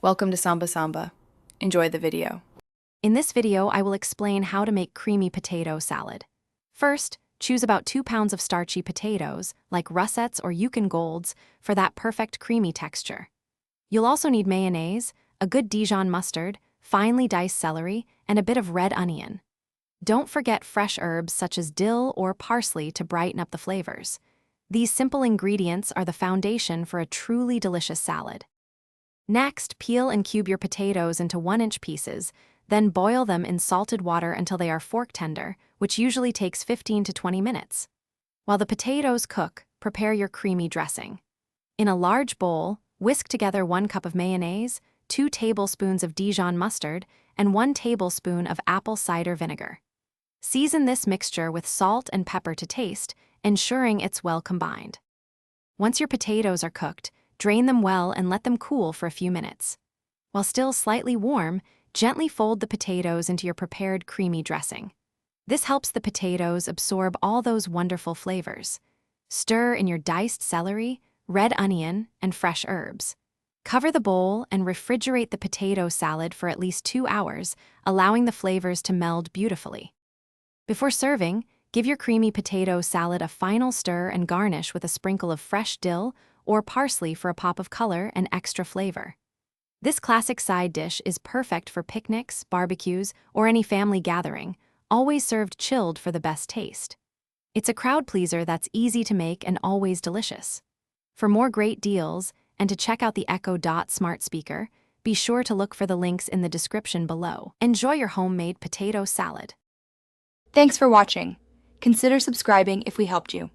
Welcome to Samba Samba. Enjoy the video. In this video, I will explain how to make creamy potato salad. First, choose about 2 pounds of starchy potatoes, like russets or Yukon Golds, for that perfect creamy texture. You'll also need mayonnaise, a good Dijon mustard, finely diced celery, and a bit of red onion. Don't forget fresh herbs such as dill or parsley to brighten up the flavors. These simple ingredients are the foundation for a truly delicious salad. Next, peel and cube your potatoes into 1-inch pieces, then boil them in salted water until they are fork tender, which usually takes 15 to 20 minutes. While the potatoes cook, prepare your creamy dressing. In a large bowl, whisk together 1 cup of mayonnaise, 2 tablespoons of Dijon mustard, and 1 tablespoon of apple cider vinegar. Season this mixture with salt and pepper to taste, ensuring it's well combined. Once your potatoes are cooked, drain them well and let them cool for a few minutes. While still slightly warm, gently fold the potatoes into your prepared creamy dressing. This helps the potatoes absorb all those wonderful flavors. Stir in your diced celery, red onion, and fresh herbs. Cover the bowl and refrigerate the potato salad for at least 2 hours, allowing the flavors to meld beautifully. Before serving, give your creamy potato salad a final stir and garnish with a sprinkle of fresh dill or parsley for a pop of color and extra flavor. This classic side dish is perfect for picnics, barbecues, or any family gathering, always served chilled for the best taste. It's a crowd pleaser that's easy to make and always delicious. For more great deals and to check out the Echo Dot smart speaker, be sure to look for the links in the description below. Enjoy your homemade potato salad. Thanks for watching. Consider subscribing if we helped you.